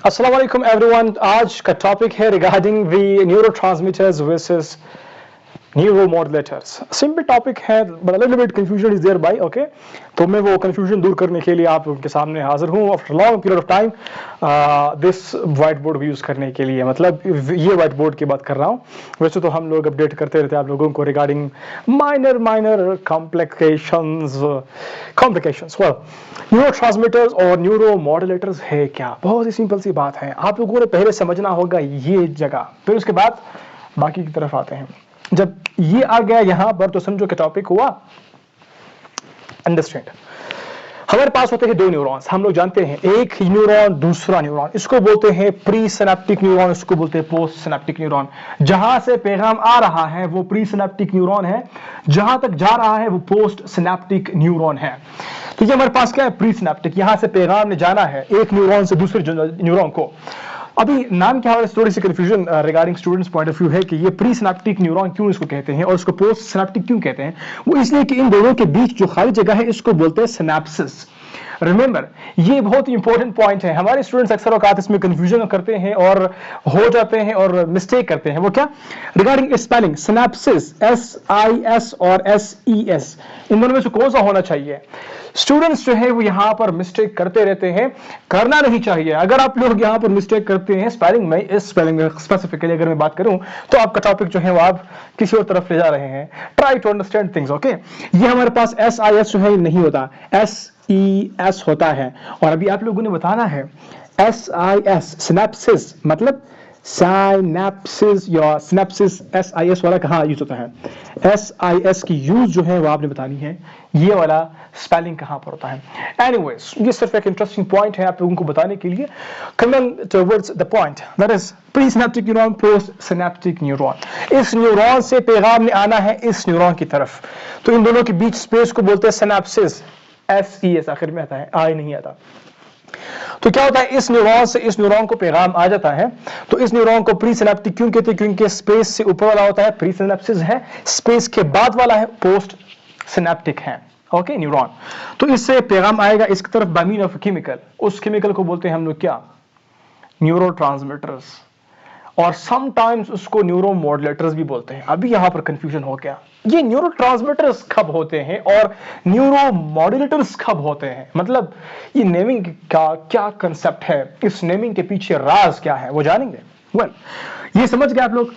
अस्सलाम वालेकुम एवरीवन। आज का टॉपिक है regarding the neurotransmitters versus neuromodulators. Simple topic है but a little bit confusion is there by okay. तो मैं वो कंफ्यूजन दूर करने के लिए आप उनके सामने हाजिर हूँ after long period of time this white board use करने के लिए। मतलब ये वाइट बोर्ड की बात कर रहा हूँ। वैसे तो हम लोग अपडेट करते रहते हैं आप लोगों को regarding minor complications. Well, neurotransmitters और न्यूरोमॉड्यूलेटर्स है क्या? बहुत ही सिंपल सी बात है। आप लोगों ने पहले समझना होगा ये जगह, फिर उसके बाद बाकी की तरफ आते हैं। जब ये आ गया यहां पर तो समझो कि टॉपिक हुआ अंडरस्टैंड। हमारे पास होते हैं दो न्यूरॉन्स, हम लोग जानते हैं, एक न्यूरॉन दूसरा न्यूरॉन। इसको बोलते हैं प्री सिनेप्टिक न्यूरॉन, इसको बोलते हैं पोस्ट सिनेप्टिक न्यूरॉन। जहां से पैगाम आ रहा है वो प्री सिनेप्टिक न्यूरॉन है, जहां तक जा रहा है वो पोस्ट सिनेप्टिक न्यूरॉन है। तो ये हमारे पास क्या है? Pre synaptic. यहां से पैगाम ने जाना है एक न्यूरॉन से दूसरे न्यूरॉन को। अभी नाम के हवाले से थोड़ी सी confusion regarding students point of view है कि ये प्री सिनेप्टिक न्यूरॉन क्यों इसको कहते हैं और इसको पोस्ट सिनेप्टिक क्यों कहते हैं। वो इसलिए कि इन दोनों के बीच जो खाली जगह है इसको बोलते हैं सिनेप्सिस। रिमेंबर, ये बहुत ही इंपॉर्टेंट पॉइंट है। हमारे स्टूडेंट्स अक्सर औकात इसमें कंफ्यूजन करते हैं और हो जाते हैं और मिस्टेक करते हैं। वो क्या? रिगार्डिंग स्पेलिंग सिनेप्सिस, SIS और SES, इन दोनों में से कौन सा होना चाहिए? स्टूडेंट्स जो है वो यहां पर मिस्टेक करते रहते हैं, करना नहीं चाहिए। अगर आप लोग यहां पर मिस्टेक करते हैं स्पेलिंग में, इस स्पेलिंग में स्पेसिफिकली अगर मैं बात करूं तो आपका टॉपिक जो है वो आप किसी और तरफ ले जा रहे हैं। Try to understand things okay. ये हमारे पास SIS जो है नहीं होता, SES होता है। और अभी आप लोगों ने बताना है SIS सिनेप्सिस मतलब साइनेप्सिस या सिनेप्सिस, SIS वाला कहाँ यूज होता है? SIS की यूज जो है वो आपने बतानी है, ये वाला स्पेलिंग कहां पर होता है। एनीवेज, ये सिर्फ एक इंटरेस्टिंग पॉइंट है आप लोगों को बताने के लिए। Coming towards the point, that is pre synaptic neuron, post synaptic neuron. इस न्यूरॉन से पैगाम ने आना है इस न्यूरॉन की तरफ, तो इन दोनों के बीच स्पेस को बोलते हैं सिनेप्सिस। SES आखिर में आता है, आई नहीं आता। तो क्या होता है, इस न्यूरॉन से इस न्यूरॉन को पैगाम आ जाता है। तो इस न्यूरॉन को प्री सिनेप्टिक क्यों कहते हैं? क्योंकि स्पेस से ऊपर वाला होता है प्री सिनेप्सिस है, स्पेस के बाद वाला है पोस्ट सिनेप्टिक है ओके न्यूरॉन। तो इससे पैगाम आएगा इसकी तरफ बाय मीन ऑफ केमिकल। उस केमिकल को बोलते हैं हम लोग क्या? न्यूरोट्रांसमीटर्स, और समटाइम्स उसको न्यूरोमॉड्यूलेटर्स भी बोलते हैं। अभी यहां पर कंफ्यूजन हो गया, ये न्यूरोट्रांसमीटर्स कब होते हैं और न्यूरोमॉड्यूलेटर्स कब होते हैं? मतलब ये नेमिंग का क्या कंसेप्ट है, इस नेमिंग के पीछे राज क्या है, वो जानेंगे। वेल, ये समझ गए आप लोग।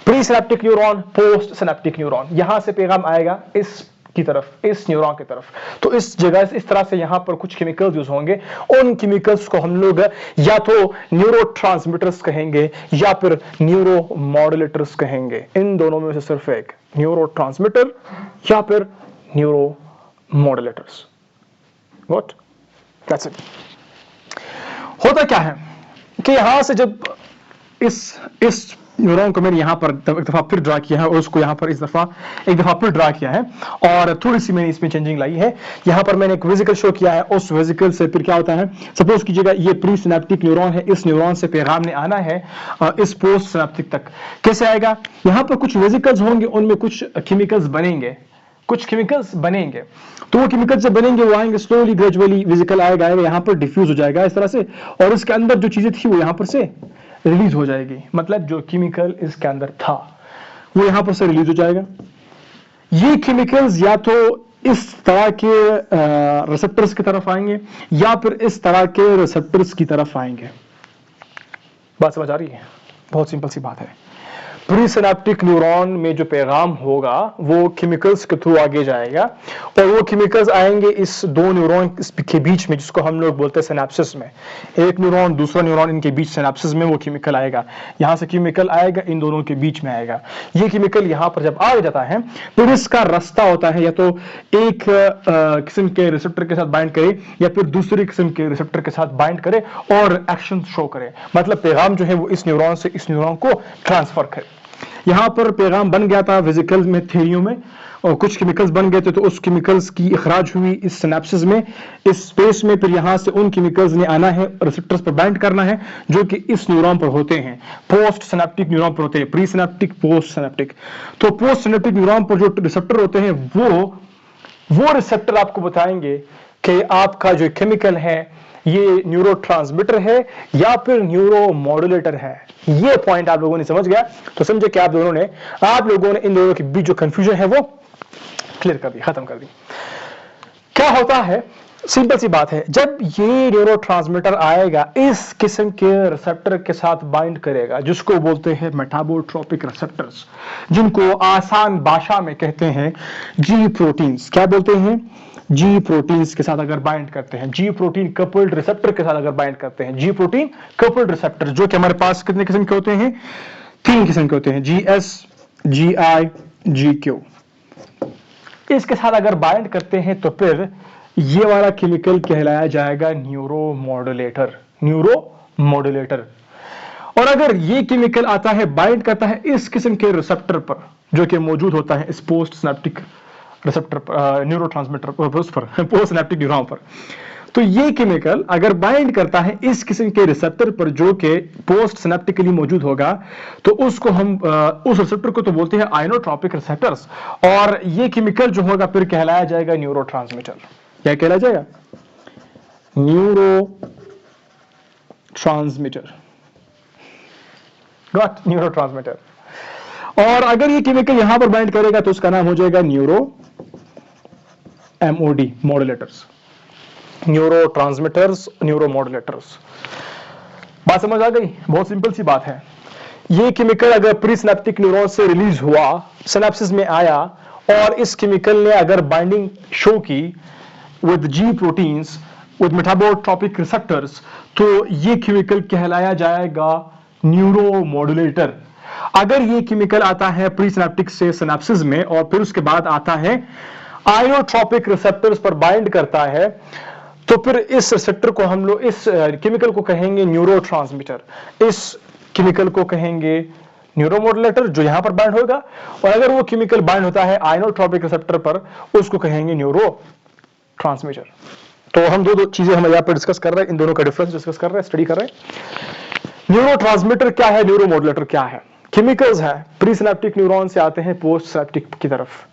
Pre synaptic neuron, post synaptic neuron, यहां से पैगाम आएगा इस की तरफ, इस न्यूरॉन की तरफ। तो इस जगह से इस तरह से यहां पर कुछ केमिकल्स यूज होंगे। उन केमिकल्स को हम लोग या तो न्यूरोट्रांसमीटर्स कहेंगे या फिर न्यूरोमॉड्यूलेटर्स कहेंगे। इन दोनों में से सिर्फ एक, न्यूरोट्रांसमीटर या फिर न्यूरोमॉड्यूलेटर्स। व्हाट? That's it. होता क्या है कि यहां से जब इस न्यूरॉन को मैंने यहां पर एक दफा फिर ड्रा किया है और उसको यहां पर इस दफा एक दफा फिर ड्रा किया है और थोड़ी सी मैंने इसमें चेंजिंग लाई है। यहां पर मैंने एक वेसिकल शो किया है, उस वेसिकल से फिर क्या होता है, सपोज कीजिएगा ये प्री सिनेप्टिक न्यूरॉन है, इस न्यूरॉन से पैगाम ने आना है इस पोस्ट सिनेप्टिक तक। कैसे आएगा? यहां पर कुछ वेसिकल्स होंगे, उनमें कुछ केमिकल्स बनेंगे, तो वो केमिकल्स जब बनेंगे वो आएंगे स्लोली ग्रेजुअली, वेसिकल आएगा यहां पर डिफ्यूज हो जाएगा इस तरह से, और इसके अंदर जो चीजें थी वो यहां पर से रिलीज हो जाएगी। मतलब जो केमिकल इसके अंदर था वो यहां पर से रिलीज हो जाएगा। ये केमिकल्स या तो इस तरह के रिसेप्टर्स की तरफ आएंगे या फिर इस तरह के रिसेप्टर्स की तरफ आएंगे। बात समझ आ रही है? बहुत सिंपल सी बात है। प्री सिनेप्टिक न्यूरॉन में जो पैगाम होगा वो केमिकल्स के थ्रू आगे जाएगा और वो केमिकल्स आएंगे इस दो न्यूरॉन के बीच में, जिसको हम लोग बोलते हैं सिनेप्सिस में। एक न्यूरॉन दूसरा न्यूरॉन, इनके बीच सिनेप्सिस में वो केमिकल आएगा। यहां से केमिकल आएगा, इन दोनों के बीच में आएगा। ये केमिकल यहां पर जब आ जाता है फिर इसका रास्ता होता है या तो एक किस्म के रिसेप्टर के साथ बाइंड करे या फिर दूसरे किस्म के रिसेप्टर के साथ बाइंड करे और एक्शन शो करे। मतलब पैगाम जो है वो इस न्यूरॉन से इस न्यूरॉन को ट्रांसफर करे। यहां पर पैगाम बन गया था वेसिकल्स में, थेरियो में, और कुछ केमिकल्स बन गए थे, तो उस केमिकल्स की इखराज हुई इस सिनेप्सिस में, इस स्पेस में। फिर यहां से उन केमिकल्स ने आना है, रिसेप्टर्स पर बाइंड करना है, जो कि इस न्यूरॉन पर होते हैं, पोस्ट सिनेप्टिक न्यूरॉन पर होते हैं, प्री सिनेप्टिक, पोस्ट सिनेप्टिक। तो पोस्ट सिनेप्टिक न्यूरॉन पर जो रिसेप्टर होते हैं वो रिसेप्टर आपको बताएंगे कि आपका जो केमिकल है ये न्यूरोट्रांसमीटर है या फिर न्यूरो मॉड्यूलेटर है। ये पॉइंट आप लोगों ने समझ गया तो समझे कि आप लोगों ने इन दोनों के बीच जो कंफ्यूजन है वो क्लियर कर दी, खत्म कर दी। क्या होता है, सिंपल सी बात है, जब ये न्यूरोट्रांसमीटर आएगा इस किस्म के रिसेप्टर के साथ बाइंड करेगा जिसको बोलते हैं मेटाबोट्रोपिक रिसेप्टर्स, जिनको आसान भाषा में कहते हैं जी प्रोटीन्स। क्या बोलते हैं? जी प्रोटीन्स के साथ अगर बाइंड करते हैं, जी प्रोटीन कपल्ड रिसेप्टर के साथ अगर बाइंड करते हैं, जी प्रोटीन कपल्ड रिसेप्टर जो कि हमारे पास कितने किस्म के होते हैं? 3 किस्म के होते हैं, GS, GI, GQ। इसके साथ अगर बाइंड करते हैं तो फिर ये वाला केमिकल कहलाया जाएगा न्यूरोमॉड्यूलेटर, न्यूरोमॉड्यूलेटर। और अगर ये केमिकल आता है बाइंड करता है इस किस्म के रिसेप्टर पर जो कि मौजूद होता है इस पोस्ट सिनेप्टिक रिसेप्टर पर, न्यूरोट्रांसमीटर पर, पोस्ट सिनेप्टिक न्यूरॉन पर, तो ये केमिकल अगर बाइंड करता है इस किस्म के रिसेप्टर पर जो कि पोस्ट सिनेप्टिकली मौजूद होगा तो उसको हम उस रिसेप्टर को तो बोलते हैं आइनोट्रोपिक रिसेप्टर्स, और ये केमिकल जो होगा फिर कहलाया जाएगा न्यूरोट्रांसमीटर। क्या कहलाया जाएगा? Neuro transmitter. गॉट? न्यूरोट्रांसमीटर। और अगर ये केमिकल यहां पर बाइंड करेगा तो उसका नाम हो जाएगा neuro MOD, modulators, neuro transmitters, neuro modulators. बात समझ आ गई? बहुत सिंपल सी बात है। ये केमिकल अगर प्री सिनेप्टिक न्यूरॉन से रिलीज हुआ, सिनेप्सिस में आया और इस केमिकल ने अगर बाइंडिंग शो की with G proteins, with metabotropic receptors, तो ये केमिकल कहलाया जाएगा न्यूरो मॉड्यूलेटर। अगर ये केमिकल आता है प्री सिनेप्टिक से सिनेप्सिस में और फिर उसके बाद आता है आइनोट्रोपिक रिसेप्टर्स पर बाइंड करता है तो फिर इस रिसेप्टर को हम लोग, इस केमिकल को कहेंगे न्यूरोट्रांसमीटर, इस केमिकल को कहेंगे न्यूरोमॉड्यूलेटर जो यहां पर बाइंड होगा, और अगर वो केमिकल बाइंड होता है आइनोट्रोपिक रिसेप्टर पर उसको कहेंगे न्यूरो ट्रांसमीटर। तो हम दो चीजें हम यहां पर डिस्कस कर रहे हैं, इन दोनों का डिफरेंस डिस्कस कर रहे हैं, स्टडी कर रहे हैं। न्यूरोट्रांसमीटर क्या है, न्यूरोमॉड्यूलेटर क्या है? केमिकल्स है, प्री सिनेप्टिक न्यूरॉन से आते हैं पोस्ट सिनेप्टिक की तरफ।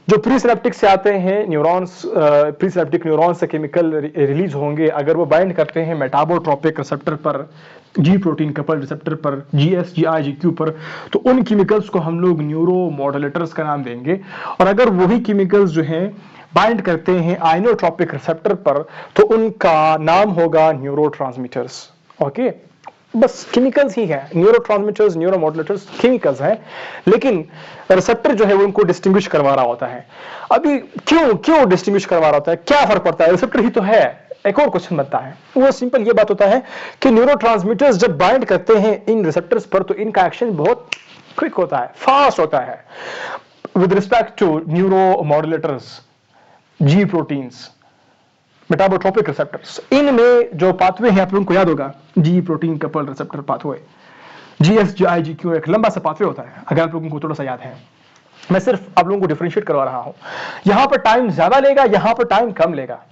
जो प्री सिनेप्टिक से आते हैं न्यूरॉन्स, प्री सिनेप्टिक न्यूरॉन से केमिकल रिलीज होंगे, अगर वो बाइंड करते हैं मेटाबोट्रोपिक रिसेप्टर पर, जी प्रोटीन कपल रिसेप्टर पर, GS, GI, GQ पर, तो उन केमिकल्स को हम लोग न्यूरोमॉड्यूलेटर्स का नाम देंगे। और अगर वही केमिकल्स जो हैं बाइंड करते हैं आइनोट्रोपिक रिसेप्टर पर तो उनका नाम होगा न्यूरोट्रांसमीटर्स। ओके, बस केमिकल्स ही है, न्यूरोट्रांसमीटर्स, न्यूरोमॉड्यूलेटर्स केमिकल्स हैं, लेकिन रिसेप्टर जो है वो उनको डिस्टिंग्विश करवा रहा होता है। अभी क्यों डिस्टिंग्विश करवा रहा होता है, क्या फर्क पड़ता है? रिसेप्टर ही तो है। एक और क्वेश्चन बनता है, वो सिंपल ये बात होता है कि न्यूरोट्रांसमीटर्स जब बाइंड करते हैं इन रिसेप्टर्स पर तो इनका एक्शन बहुत क्विक होता है, फास्ट होता है with respect to neuromodulators, G proteins, metabotropic receptors. इनमें जो पाथवे हैं आप लोगों को याद होगा, G protein couple receptor pathway, GS, GI, GQ, एक लंबा सा पाथवे होता है, अगर आप लोगों को थोड़ा सा याद है। मैं सिर्फ आप लोगों को डिफरेंशिएट करवा रहा हूं, यहां पर टाइम ज्यादा लेगा, यहां पर टाइम कम लेगा।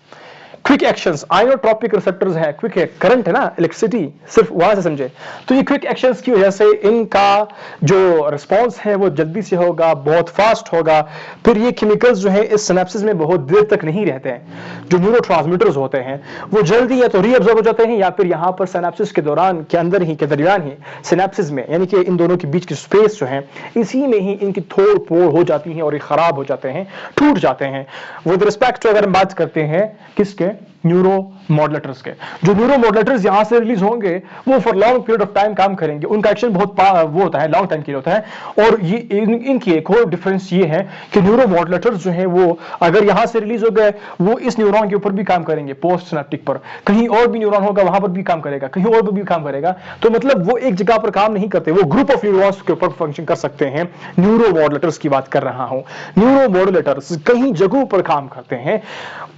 क्विक एक्शंस, आइनोट्रोपिक रिसेप्टर्स है, क्विक है, करंट है ना, इलेक्ट्रिसिटी, सिर्फ वहां से समझे। तो ये क्विक एक्शंस की वजह से इनका जो रिस्पांस है वो जल्दी से होगा, बहुत फास्ट होगा। फिर ये केमिकल्स जो है इस सिनेप्सिस में बहुत देर तक नहीं रहते हैं। जो न्यूरोट्रांसमीटर्स होते हैं वो जल्दी या तो रीअब्जॉर्ब हो जाते हैं या फिर यहाँ पर सिनेप्सिस के दौरान के अंदर ही, के दरमियान ही, सिनेप्सिस में, यानी कि इन दोनों के बीच की स्पेस जो है इसी में ही इनकी तोड़ फोड़ हो जाती है और ये खराब हो जाते हैं, टूट जाते हैं। विद रिस्पेक्ट टू अगर हम बात करते हैं किसके, न्यूरो मॉड्यूलेटर्स के, जो न्यूरो मॉड्यूलेटर्स यहां से रिलीज होंगे वो for long period of time काम करेंगे, उनका एक्शन बहुत वो होता है, लॉन्ग टाइम के लिए होता है। और ये इनकी एक और डिफरेंस ये है कि न्यूरो मॉड्यूलेटर्स जो है वो अगर यहां से रिलीज हो गए वो इस न्यूरॉन के ऊपर भी काम करेंगे, पोस्ट सिनेप्टिक पर, कहीं और भी न्यूरॉन होगा वहां पर भी काम करेगा, कहीं और भी काम करेगा। तो मतलब वो एक जगह पर काम नहीं करते, वो ग्रुप ऑफ न्यूरॉन्स के ऊपर फंक्शन कर सकते हैं। न्यूरो मॉड्यूलेटर्स की बात कर रहा हूं, न्यूरो मॉड्यूलेटर्स कहीं जगहों पर काम करते हैं,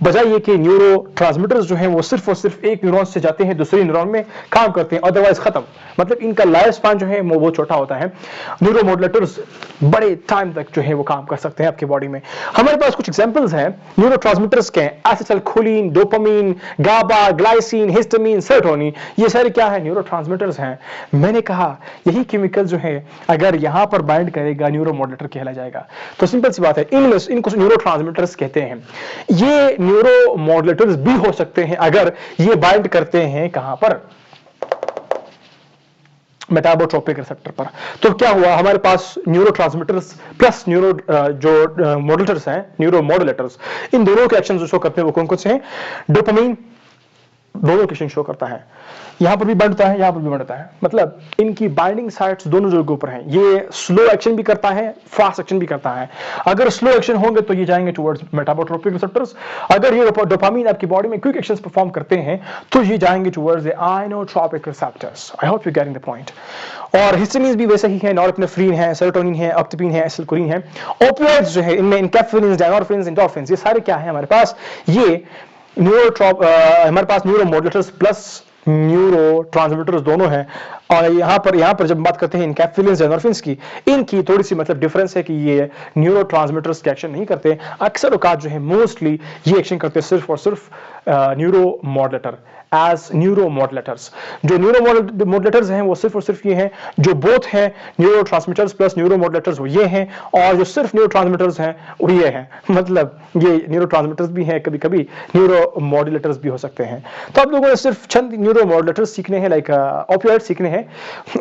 बजाय ये कि न्यूरो ट्रांसमीटर्स जो है वो सिर्फ और सिर्फ एक न्यूरॉन से जाते हैं दूसरे न्यूरॉन में काम करते हैं, अदरवाइज खत्म। मतलब इनका लाइफ स्पैन जो है वो बहुत छोटा होता है। न्यूरो मॉड्यूलेटर्स बड़े टाइम तक जो है वो काम कर सकते हैं आपके बॉडी में। हमारे पास कुछ एग्जांपल्स हैं न्यूरो ट्रांसमीटर्स के, एसिटाइलकोलिन, डोपामिन, गाबा, ग्लाइसिन, हिस्टामिन, सेरोटोनिन, ये सारे क्या है, न्यूरो ट्रांसमीटर्स हैं। मैंने कहा यही केमिकल जो है अगर यहां पर बाइंड करेगा न्यूरो मॉड्यूलेटर कहला जाएगा। तो सिंपल सी बात है, इनको न्यूरो ट्रांसमीटर्स कहते हैं। ये न्यूरो मॉड्यूलेटर्स भी हो सकते हैं अगर ये बाइंड करते हैं कहां पर, मेटाबोट्रोपिक रिसेप्टर पर। तो क्या हुआ, हमारे पास न्यूरोट्रांसमीटर्स प्लस न्यूरो जो मॉड्यूलेटर्स हैं, न्यूरो मॉड्यूलेटर्स, इन दोनों के एक्शन जो शो करते हैं वो कौन कौन से हैं? डोपामाइन दोनों के एक्शन शो करता है, यहां पर भी बाइंड होता है, यहां पर भी बाइंड होता है, मतलब इनकी बाइंडिंग साइट्स दोनों जगह ऊपर हैं। ये स्लो एक्शन भी करता है, फास्ट एक्शन भी करता है। अगर स्लो एक्शन होंगे तो ये जाएंगे टुवर्ड्स मेटाबोट्रोपिक रिसेप्टर्स, अगर ये डोपामाइन आपकी बॉडी में क्विक एक्शंस परफॉर्म करते हैं तो ये जाएंगे towards the inotropic receptors. I hope you getting the point. और हिस्टामिन्स भी वैसे ही है, नॉरएपिनेफ्रिन है, सेरोटोनिन है, ऑप्टिपिन है, एसिलकोलिन है। ओपियोइड्स जो है इनमें इनकेफ्लिन, डायनोरफिन, एंडोर्फिन, ये सारे क्या है हमारे पास? ये हमारे पास neuromodulators plus neurotransmitters दोनों हैं। और यहाँ पर जब बात करते हैं इनकैप्सुलिन्स एंडोर्फिन्स की, इनकी थोड़ी सी मतलब डिफरेंस है कि ये न्यूरो ट्रांसमीटर्स के एक्शन नहीं करते, अक्सर औकात जो है मोस्टली ये एक्शन करते हैं सिर्फ और सिर्फ neuro modulator as neuro modulators. जो न्यूरो मॉड्यूलेटर्स हैं वो सिर्फ और सिर्फ ये हैं, जो बोथ हैं neuro transmitters plus neuro modulators वो ये हैं, और जो सिर्फ न्यूरो ट्रांसमीटर्स हैं वो ये हैं, मतलब ये न्यूरो ट्रांसमीटर्स भी हैं, कभी कभी न्यूरो मॉड्यूलेटर्स भी हो सकते हैं। तो आप लोगों ने सिर्फ चंद न्यूरो मॉड्यूलेटर्स सीखने हैं, लाइक ओपियोइड सीखने हैं,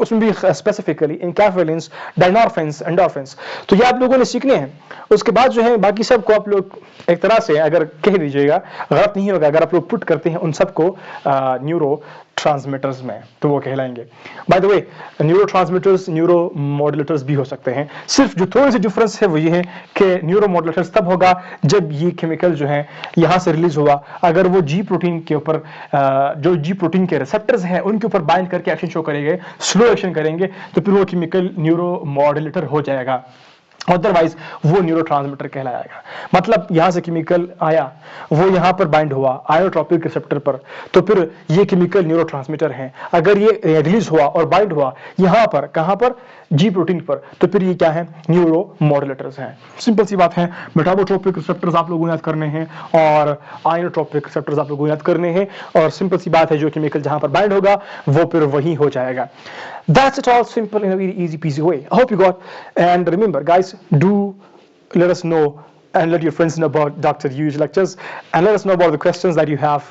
उसमें भी स्पेसिफिकली इनकैफ्युलिन्स, डायनोरफिन्स, एंडोर्फिन्स, तो ये आप लोगों ने सीखने हैं। उसके बाद जो है बाकी सबको आप लोग एक तरह से अगर कह दीजिएगा, गलत नहीं होगा अगर आप लोग पुट करते हैं उन सबको न्यूरो ट्रांसमीटर्स में, तो वो कहलाएंगे। By the way neurotransmitters neuromodulators भी हो सकते हैं, सिर्फ जो थोड़ी सी डिफरेंस है वो ये है कि न्यूरो मॉड्यूलेटर्स तब होगा जब ये केमिकल जो है यहाँ से रिलीज हुआ, अगर वो जी प्रोटीन के ऊपर जो जी प्रोटीन के रिसेप्टर्स हैं उनके ऊपर बाइंड करके एक्शन शो करेंगे, स्लो एक्शन करेंगे, तो फिर वो केमिकल न्यूरो मॉड्यूलेटर हो जाएगा, अदरवाइज वो न्यूरोट्रांसमीटर कहलाएगा। मतलब यहां से केमिकल आया, वो यहां पर बाइंड हुआ आयोट्रोपिक रिसेप्टर पर, तो फिर ये केमिकल न्यूरोट्रांसमीटर है। अगर ये रिलीज हुआ और बाइंड हुआ यहां पर, कहां पर? जी प्रोटीन पर, तो फिर ये क्या है? न्यूरो मॉड्यूलेटर्स हैं। सिंपल सी बात है, मेटाबोट्रोपिक रिसेप्टर्स आप लोगों को याद करने हैं और आयोट्रोपिक रिसेप्टर्स आप लोगों को याद करने हैं, और सिंपल सी बात है जो केमिकल जहां पर बाइंड होगा वो फिर वही हो जाएगा। That's it, all simple in a very easy peasy way. I hope you got, and remember guys, do let us know and let your friends know about Dr. Yu's lectures, and let us know about the questions that you have